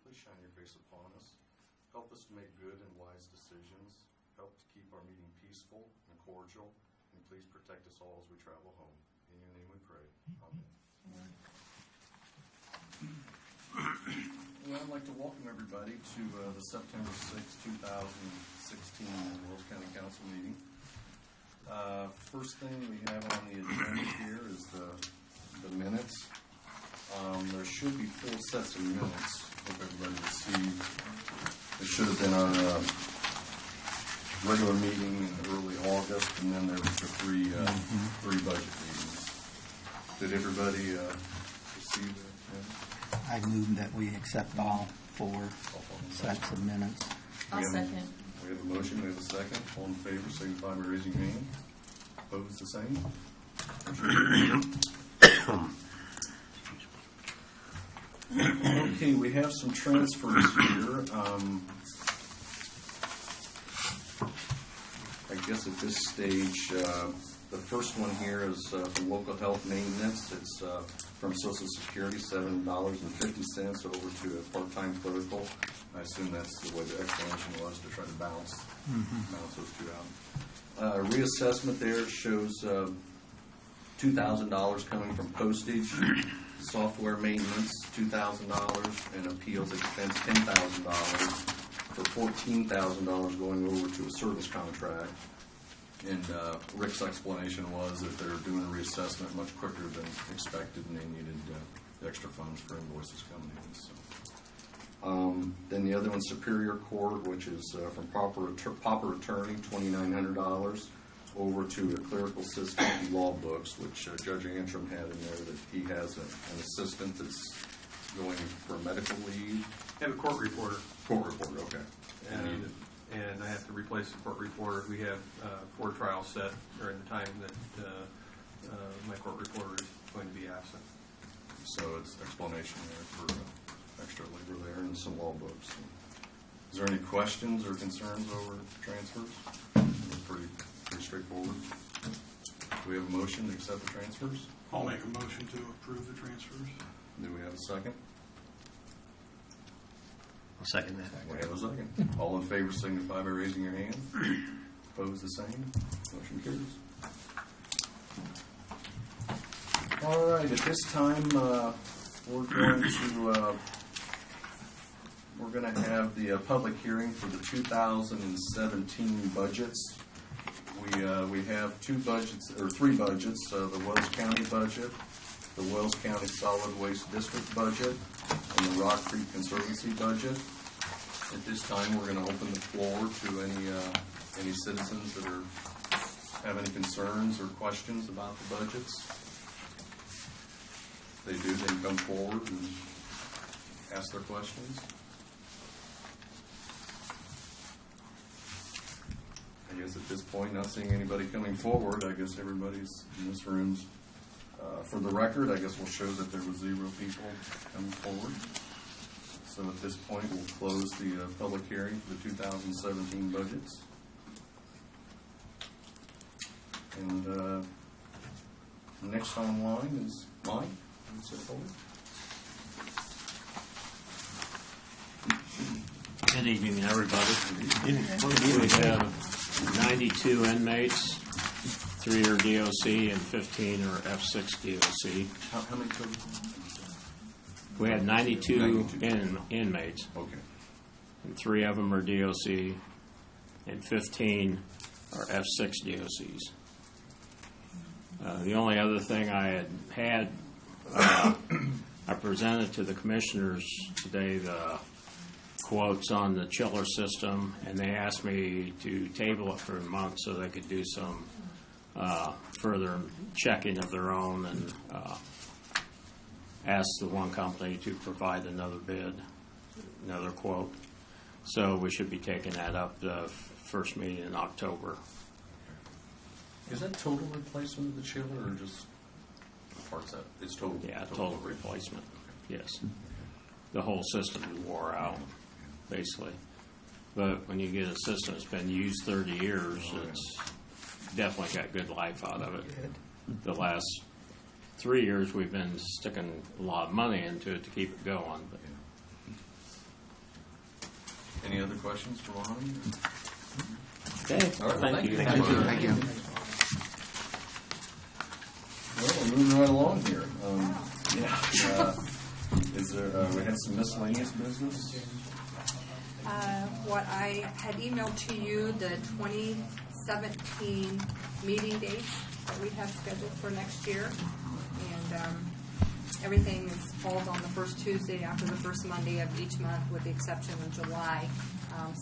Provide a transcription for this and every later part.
Please shine your face upon us. Help us to make good and wise decisions. Help to keep our meeting peaceful and cordial. And please protect us all as we travel home. In your name we pray. Amen. Well, I'd like to welcome everybody to the September 6, 2016 Wills County Council meeting. First thing we have on the agenda here is the minutes. There should be 4 sets of minutes. Hope everybody received. It should have been on a regular meeting in early August, and then there was the three budget meetings. Did everybody receive that? Yeah? I move that we accept all 4 sets of minutes. I'll second. We have a motion, we have a second. All in favor, signify by raising your hand. Opposed, the same. Okay, we have some transfers here. I guess at this stage, the first one here is from local health maintenance. It's from Social Security, $7.50 over to a part-time clerical. I assume that's the way the explanation was, to try to balance those two out. Reassessment there shows $2,000 coming from postage, software maintenance $2,000, and appeals expense $10,000, for $14,000 going over to a service contract. And Rick's explanation was that they're doing a reassessment much quicker than expected, and they needed extra funds for invoices coming in. So. Then the other one's Superior Court, which is from Pauper Attorney, $2,900, over to a clerical assistant law books, which Judge Antrim had in there that he has an assistant that's going for medical leave. I have a court reporter. Court reporter, okay. And I have to replace the court reporter. We have 4 trials set during the time that my court reporter is going to be absent. So it's explanation there for extra labor there and some law books. Is there any questions or concerns over transfers? Pretty straightforward. Do we have a motion to accept the transfers? I'll make a motion to approve the transfers. Do we have a second? I'll second that. We have a second. All in favor signify by raising your hand. Opposed, the same. Motion carries. All right. At this time, we're going to have the public hearing for the 2017 budgets. We have 3 budgets: the Wells County budget, the Wells County Solid Waste District budget, and the Rock Creek Conservancy budget. At this time, we're going to open the floor to any citizens that have any concerns or questions about the budgets. If they do, they can come forward and ask their questions. I guess at this point, not seeing anybody coming forward, I guess everybody's in this room's. For the record, I guess we'll show that there were 0 people coming forward. So at this point, we'll close the public hearing for the 2017 budgets. And next online is Mike. Good evening, everybody. We have 92 inmates, 3 are DOC, and 15 are F6 DOC. How many total? We had 92 inmates, Okay. and 3 of them are DOC, and 15 are F6 DOCs. The only other thing I I presented to the commissioners today the quotes on the chiller system, and they asked me to table it for a month so they could do some further checking of their own, and ask the one company to provide another bid, another quote. So we should be taking that up the first meeting in October. Is that total replacement of the chiller or just parts of it? It's total? Yeah, total replacement. Yes. The whole system wore out, basically. But when you get a system that's been used 30 years, it's definitely got good life out of it. The last 3 years, we've been sticking a lot of money into it to keep it going. But questions for Lonnie? Okay, All right, thank you. Thank you. Thank you. Well, we're moving right along here. Is there, we have some miscellaneous business? What I had emailed to you, the 2017 meeting dates that we have scheduled for next year. And everything falls on the first Tuesday after the first Monday of each month, with the exception of July,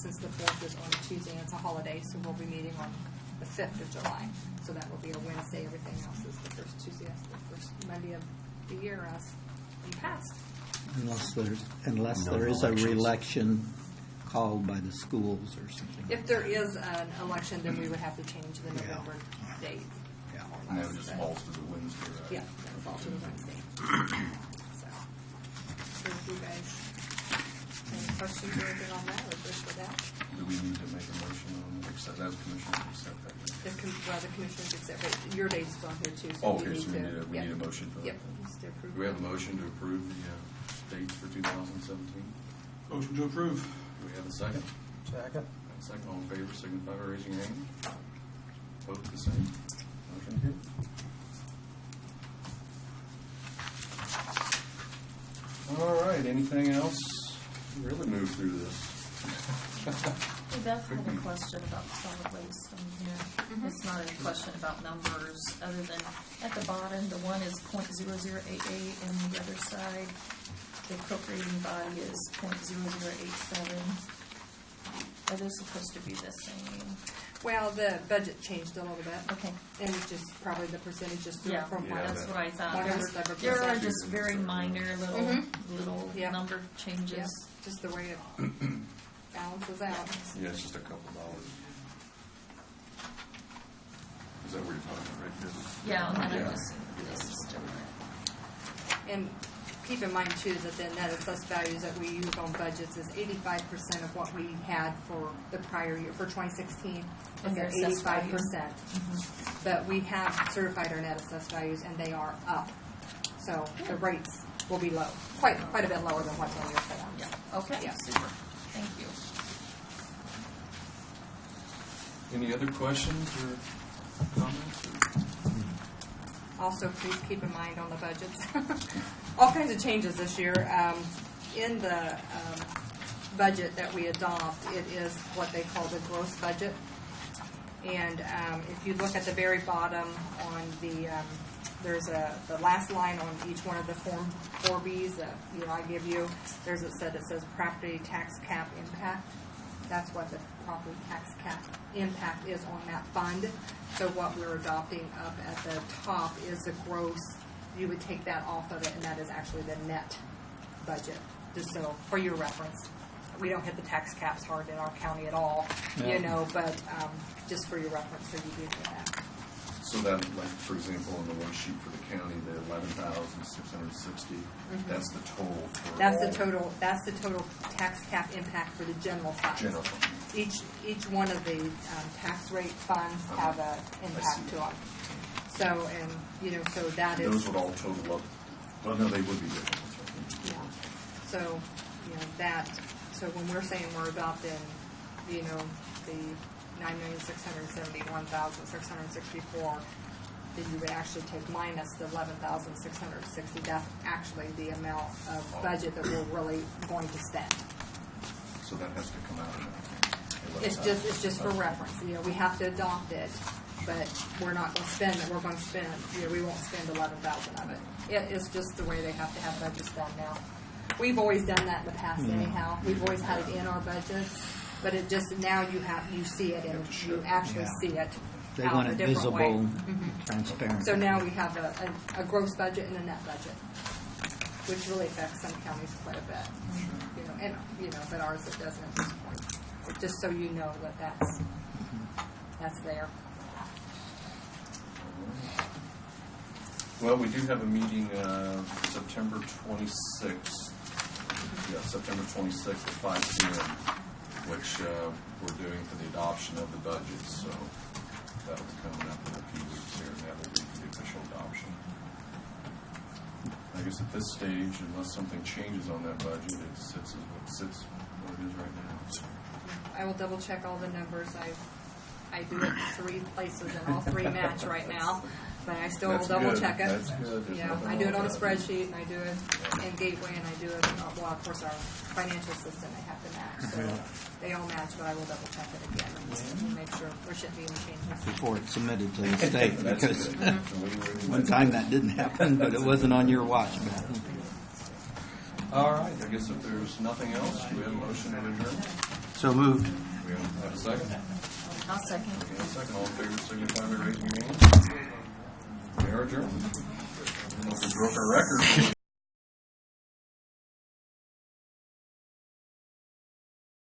since the 4th is on a Tuesday and it's a holiday, so we'll be meeting on the 5th of July. So that will be a Wednesday. Everything else is the first Tuesday, the first Monday of the year as in the past. Unless there is a re-election called by the schools or something. If there is an election, then we would have to change the November date. Yeah. And that just falls to the Wednesday, right? Yeah, that would fall to the Wednesday. So if you guys, any questions or anything on that, or just for that? Do we need to make a motion on, accept, as commissioners, accept that? The commissioners accept, but your date's on here too, so Oh, you okay, need so to. we need a motion for that. Yep, just to approve. Do we have a motion to approve the dates for 2017? Motion to approve. Do we have a second? Second. Second, all in favor, signify by raising your hand. Vote the same. Motion carried. All right, anything else? We really moved through this. Hey, Beth had a question about solid waste on here. It's not a question about numbers, other than at the bottom, the one is .0088, and the other side, the appropriating body is .0087. Are they supposed to be the same? Well, the budget changed a little bit. Okay. And it's just probably the percentages through Yeah, from Yeah, that's what I thought. 100%. There are just very minor little Yeah. number Yeah, changes. just the way it balances out. Yeah, it's just a couple dollars. Is that what you're talking about, right? Yeah, and then Yeah. I just, this is different. And keep in mind too that the net assessed values that we use on budgets is 85% of what we had for the prior year, for 2016. And It's their at assessed value. 85%. But we have certified our net assessed values and they are up. So the rates will be low, quite a bit lower than what's on your form. Yeah, okay, Yeah. super. Thank you. Any other questions or comments? Also, please keep in mind on the budgets, all kinds of changes this year. In the budget that we adopt, it is what they call the gross budget. And if you look at the very bottom on the, there's the last line on each one of the Form 4Bs that I give you. There's it says property tax cap impact. That's what the property tax cap impact is on that fund. So what we're adopting up at the top is the gross. You would take that off of it, and that is actually the net budget. Just so for your reference, we don't hit the tax caps hard in our county at all, but just for your reference, so you do know that. So that, like, for example, on the one sheet for the county, the 11,660, that's the total for That's all the total. That's the total tax cap impact for the general fund. general fund. Each one of the tax rate funds have an impact to them. So so that is. Those would all total up. Well, no, they would be different. That's right. Yeah. So that. So when we're saying we're adopting, the 9,671,664, then you would actually take minus the 11,660. That's actually the amount of budget that we're really going to spend. So that has to come out of that. It's just for reference. We have to adopt it, but we're not going to spend it. We're going to spend. We won't spend 11,000 of it. It is just the way they have to have budgets done now. We've always done that in the past, anyhow. We've always had it in our budgets, but it just now you see it and you actually see it. They out want a it different visible, way. transparent. So now we have a gross budget and a net budget, which really affects some counties quite a bit. But ours it doesn't at this point. Just so you know that that's there. Well, we do have a meeting September 26th. Yeah, September 26th at 5 p.m., which we're doing for the adoption of the budget. So that'll be coming up in a few weeks here, and that will be for the official adoption. I guess at this stage, unless something changes on that budget, it sits what it is right now. I will double check all the numbers. I do it in 3 places and all 3 match right now, but I still will That's double good. check it. That's good. There's Yeah, nothing I do it wrong on a with that. spreadsheet, and I do it in Gateway, and I do it, well, of course, our financial system, they have to match. So they all match, but I will double check it again and make sure there shouldn't be any changes. Before it's submitted to the state, That's because good. We- one time that didn't happen, but it wasn't on your watch, Beth. All right, I guess if there's nothing else, we have a motion to adjourn. So moved. We have a second? I'll second. We have a second. All in favor, signify by raising your hand. We are adjourned. I don't know if we broke our record.